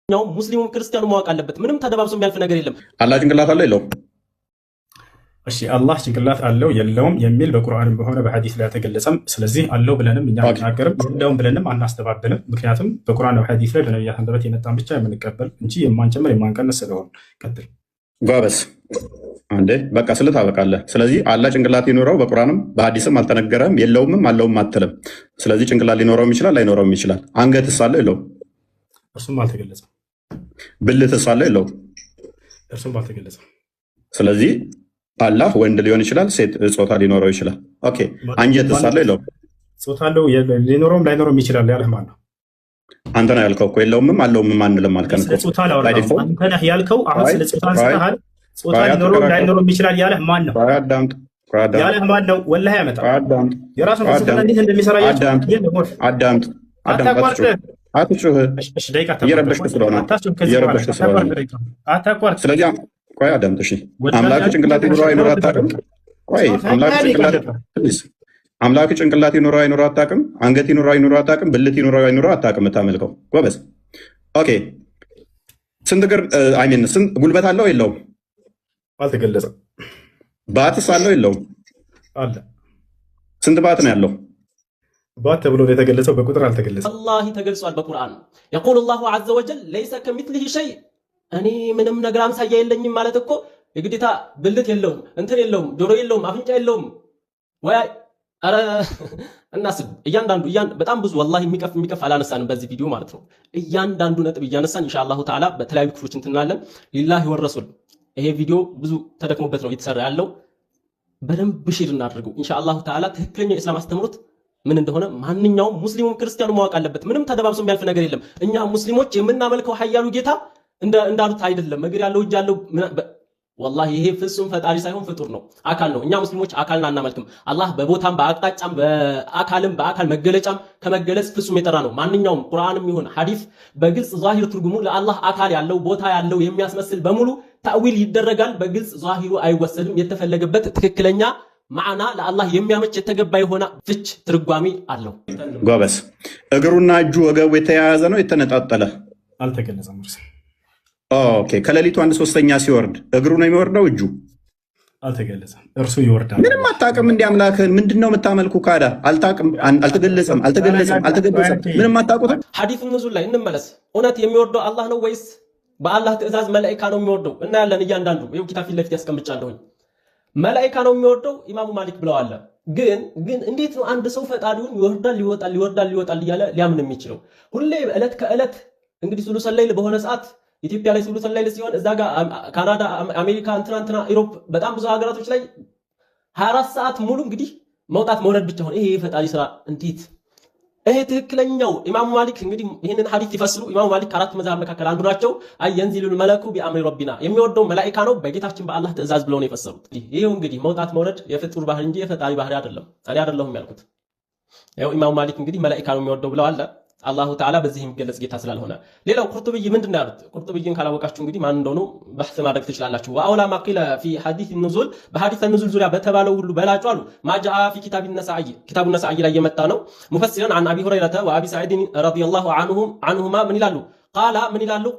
ሙስሊሙም ክርስቲያኑ ማወቅ አለበት። ምንም ተደባብሶ የሚያልፍ ነገር የለም። አላህ ጭንቅላት አለው የለውም? እሺ አላህ ጭንቅላት አለው የለውም የሚል በቁርአንም በሆነ በሐዲስ ላይ አልተገለጸም። ስለዚህ አለው ብለንም እኛ አንናገርም፣ የለውም ብለንም አናስተባብልም። ምክንያቱም በቁርአን በሐዲስ ላይ በነቢያት አንደበት የመጣን ብቻ የምንቀበል እንጂ የማንጨምር የማንቀንስ ስለሆነ። ቀጥል ጎበዝ። አንዴ በቃ ስለታበቃለህ። ስለዚህ አላህ ጭንቅላት ይኖረው በቁርአንም በሐዲስም አልተነገረም። የለውምም አለውም አትልም። ስለዚህ ጭንቅላት ሊኖረውም ይችላል ላይኖረውም ይችላል። አንገትስ አለው የለውም? እርሱም አልተገለጸም። ብልትስ አለው የለውም? እርሱም አልተገለጸም። ስለዚህ አላህ ወንድ ሊሆን ይችላል፣ ሴት ጾታ ሊኖረው ይችላል። ኦኬ አንጀትስ አለው የለውም? ጾታ አለው ሊኖረውም ላይኖረውም ይችላል ያለህ ማን ነው? አንተ ነህ ያልከው እኮ የለውምም አለውም አንልም አልከን እኮ። ጾታ አላወራም። አንተ ነህ ያልከው። አሁን ስለ ጾታ አንስተሃል። ጾታ ሊኖረውም ላይኖረውም ይችላል ያለህ ማን ነው? ያለህ ማን ነው? ወላሂ ያመጣው የራሱን ፍልስፍና እንዴት እንደሚሰራ አዳምጥ። አትጩህ፣ እየረበሽክ ስለሆነ እየረበሽክ ስለሆነ። ስለዚህ ቆይ አዳምጥ። እሺ አምላክ ጭንቅላት ይኖረው አይኖረው አታውቅም? ቆይ አምላክ ጭንቅላት ይኖረው አይኖረው አታውቅም? አንገት ይኖረው አይኖረው አታውቅም? ብልት ይኖረው አይኖረው አታውቅም? የምታመልከው ጎበዝ። ኦኬ ስንት እግር ስንት ጉልበት አለው የለውም? አልተገለጸም። ባትስ አለው የለውም? አለ። ስንት ባት ነው ያለው? ባት ተብሎ የተገለጸው በቁጥር አልተገለጸም። ወላሂ ተገልጿል በቁርአን። የቁል አላሁ ዐዘ ወጀል ለይሰ ከሚስሊሂ ሸይ። እኔ ምንም ነገር አምሳያ የለኝም ማለት እኮ የግዴታ ብልት የለውም፣ እንትን የለውም፣ ጆሮ የለውም፣ አፍንጫ የለውም ወይ? ኧረ እናስብ። እያንዳንዱ በጣም ብዙ ወላሂ የሚቀፍ አላነሳንም በዚህ ቪዲዮ ማለት ነው። እያንዳንዱ ነጥብ እያነሳን ኢንሻአላሁ ተዓላ በተለያዩ ክፍሎች እንትናለን። ሊላሂ ወረሱል ይሄ ቪዲዮ ብዙ ተደክሞበት ነው እየተሰራ ያለው። በደንብ ሼር እናድርገው ኢንሻአላሁ ተዓላ። ትክክለኛ የእስላም አስተምሮት ምን እንደሆነ ማንኛውም ሙስሊሙም ክርስቲያኑ ማወቅ አለበት። ምንም ተደባብሶ የሚያልፍ ነገር የለም። እኛ ሙስሊሞች የምናመልከው ኃያሉ ጌታ እንዳሉት አይደለም። እግር ያለው እጅ ያለው ወላሂ ይሄ ፍጹም ፈጣሪ ሳይሆን ፍጡር ነው፣ አካል ነው። እኛ ሙስሊሞች አካልን አናመልክም። አላህ በቦታም በአቅጣጫም በአካልም በአካል መገለጫም ከመገለጽ ፍጹም የጠራ ነው። ማንኛውም ቁርአንም ይሁን ሐዲስ በግልጽ ዛሂር ትርጉሙ ለአላህ አካል ያለው ቦታ ያለው የሚያስመስል በሙሉ ተእዊል ይደረጋል። በግልጽ ዛሂሩ አይወሰድም። የተፈለገበት ትክክለኛ ማዕና ለአላህ የሚያመች የተገባ የሆነ ፍች ትርጓሜ አለው። ጎበስ። እግሩና እጁ ወገቡ የተያያዘ ነው የተነጣጠለ? አልተገለጸም። ኦኬ ከሌሊቱ 1/3 ሲወርድ እግሩ ነው የሚወርደው? እጁ አልተገለጸም። እርሱ ይወርዳል። ምንም አታውቅም። እንዲህ አምላክህን ምንድነው የምታመልኩ? ካዳ አልታውቅም። አልተገለጸም። ምንም አታውቁትም። ሐዲስ ኑዙል ላይ እንመለስ። እውነት የሚወርደው አላህ ነው ወይስ በአላህ ትእዛዝ መላኢካ ነው የሚወርደው? እናያለን። እያንዳንዱ ይኸው ኪታብ ፊት ለፊት ያስቀምጫለሁኝ። መላኢካ ነው የሚወርደው ኢማሙ ማሊክ ብለዋል። ግን እንዴት ነው አንድ ሰው ፈጣሪውን ይወርዳል ይወጣል እያለ ሊያምን የሚችለው? ሁሌ ዕለት ከዕለት እንግዲህ ሱሉሰል ለይል በሆነ ሰዓት ኢትዮጵያ ላይ ሱሉሰል ለይል ሲሆን እዛ ጋር ካናዳ፣ አሜሪካ፣ እንትና ኢሮፕ በጣም ብዙ ሀገራቶች ላይ 24 ሰዓት ሙሉ እንግዲህ መውጣት መውረድ ብቻ ሆነ። ይሄ የፈጣሪ ስራ እንዴት! ይሄ ትክክለኛው ኢማሙ ማሊክ እንግዲህ ይህንን ሐዲስ ሲፈስሩ ኢማሙ ማሊክ ከአራት መዛህብ መካከል አንዱ ናቸው። የንዚሉል መለኩ ቢአምሪ ረቢና የሚወርደው መላኢካ ነው በጌታችን በአላህ ትእዛዝ ብለው ነው የፈሰሩት። ይሄው እንግዲህ መውጣት መውረድ የፍጡር ባህሪ እንጂ የፈጣሪ ባህሪ አይደለም። እኔ አይደለሁም ያልኩት። ይሄው ኢማሙ ማሊክ እንግዲህ መላኢካ ነው የሚወርደው ብለዋል። አላሁ ተዓላ በዚህ የሚገለጽ ጌታ ስላልሆነ። ሌላው ቁርጡብይ ምንድነው ያሉት? ቁርጡብይን ካላወቃችሁ እንግዲህ ማን እንደሆነ በህስ ማድረግ ትችላላችሁ። ወአውላ ማቂለ ፊ ሐዲስ ኑዙል በሐዲስ ኑዙል ዙሪያ በተባለው ሁሉ በላጩ አሉ ማጃአ ፊ ኪታብ ነሳኢ ኪታቡ ነሳኢ ላይ የመጣ ነው። ሙፈሲረን አን አቢ ሁረይረተ ወአቢ ሰዒድ ረዲየላሁ ዐንሁማ ምን ይላሉ?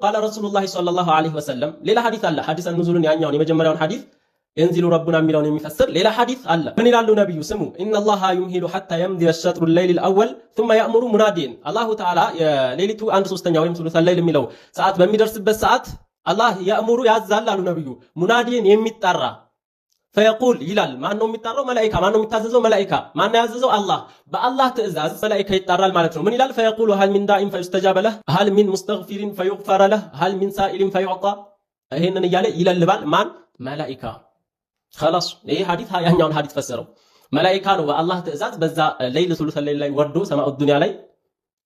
ቃለ ረሱሉላህ ሰለላሁ ዐለይሂ ወሰለም። ሌላ ሐዲስ አለ። ሐዲስ ኑዙልን ያኛውን የመጀመሪያውን ሐዲስ የንዚሉ ረቡና የሚለውን የሚፈስር ሌላ ሐዲስ አለ። ምን ይላሉ ነብዩ? ስሙ ኢነላሃ ዩምሂሉ ሐታ የምዲየ ሸጥሩ ለይል አወል ثم يأمر ሙናዲን። አላሁ ተዓላ የሌሊቱ 1/3 ወይም ሱሉሰል ለይል የሚለው ሰዓት በሚደርስበት ሰዓት አላህ ያእምሩ ያዛል አሉ ነብዩ። ሙናዲን የሚጣራ ፈየቁል ይላል። ማን ነው የሚጣራው? መላኢካ። ማን ነው የሚታዘዘው? መላኢካ። ማን ነው ያዘዘው? አላህ። በአላህ ትእዛዝ መላኢካ ይጣራል ማለት ነው። ምን ይላል? ፈየቁሉ ሀል ሚን ዳኢን ፈዩስተጃበ ለህ ሀል ሚን ሙስተግፊሪን ፈዩግፈረ ለህ ሀል ሚን ሳኢሊን ፈዩዕጣ። ይሄንን እያለ ይለልባል። ማን? መላኢካ። خلاص ይሄ ሐዲስ ያኛውን ሐዲስ ፈሰረው። መላኢካ ነው በአላህ ትእዛዝ በዛ ሌሊት ሱሉሰል ለይል ላይ ወርዶ ሰማኡ ዱንያ ላይ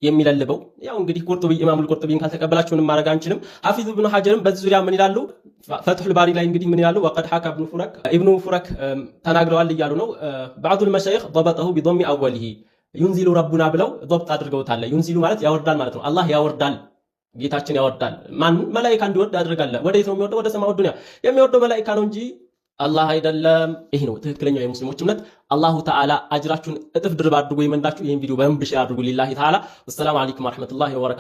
የሚለልበው። ያው እንግዲህ ኢማሙል ቁርጡቢን ካልተቀበላችሁንም ማድረግ አንችልም። ሐፊዝ ኢብኑ ሐጀርም በዚህ ዙሪያ ምን ይላሉ? ፈትሁል ባሪ ላይ እንግዲህ ምን ይላሉ? ወቀድ ሐካ ኢብኑ ፉረክ ተናግረዋል እያሉ ነው። ባዕዱል መሻይኽ ضبطه بضم اوله ينزل ربنا ብለው ضبط አድርገውታል። ዩንዚሉ ማለት ያወርዳል ማለት ነው። አላህ ያወርዳል፣ ጌታችን ያወርዳል። ማን? መላኢካ እንዲወርድ ያደርጋል። ወዴት ነው የሚወርደው? ወደ ሰማኡ ዱንያ የሚወርደው መላኢካ ነው እንጂ አላህ አይደለም። ይሄ ነው ትክክለኛው የሙስሊሞች እምነት። አላሁ ተዓላ አጅራችሁን እጥፍ ድርብ አድርጎ ይመንዳችሁ። ይሄን ቪዲዮ በደንብ ሼር አድርጉ። ሊላሂ ተዓላ። ወሰላሙ አለይኩም ወራህመቱላሂ ወበረካቱ።